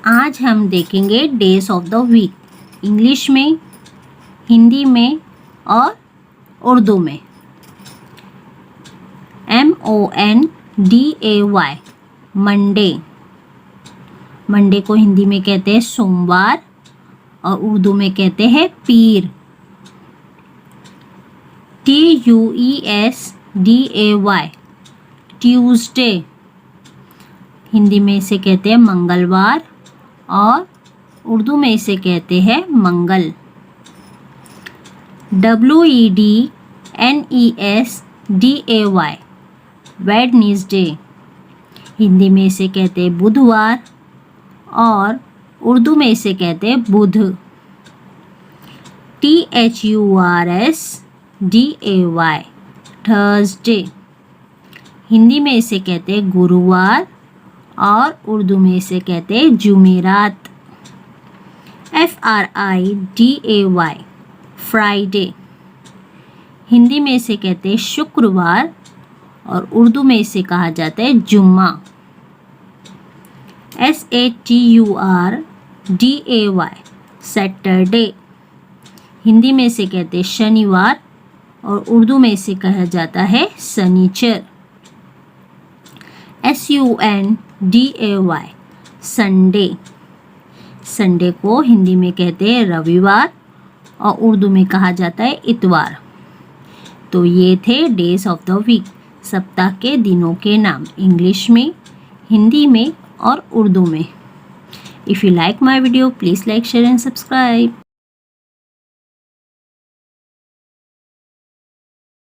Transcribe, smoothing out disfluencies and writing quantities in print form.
आज हम देखेंगे days of the week, English में, हिंदी में और उर्दू में। MONDAY, Monday. मंडे को हिंदी में कहते हैं सोमवार और उर्दू में कहते हैं पीर। TUESDAY, Tuesday. हिंदी में इसे कहते हैं मंगलवार और उर्दू में इसे कहते हैं मंगल। WEDNESDAY, Wednesday. हिंदी में इसे कहते हैं बुधवार और उर्दू में इसे कहते हैं बुध। THURSDAY, Thursday. हिंदी में इसे कहते हैं गुरुवार और उर्दू में इसे कहते हैं जुमेरात। FRIDAY, Friday. हिंदी में इसे कहते हैं शुक्रवार और उर्दू में इसे कहा जाता है जुम्मा। SATURDAY, Saturday. हिंदी में इसे कहते हैं शनिवार और उर्दू में इसे कहा जाता है शनिचर। SUNDAY, Sunday. संडे को हिंदी में कहते हैं रविवार और उर्दू में कहा जाता है इतवार। तो ये थे डेज ऑफ द वीक, सप्ताह के दिनों के नाम, इंग्लिश में, हिंदी में और उर्दू में। If you like my video, please like, share and subscribe.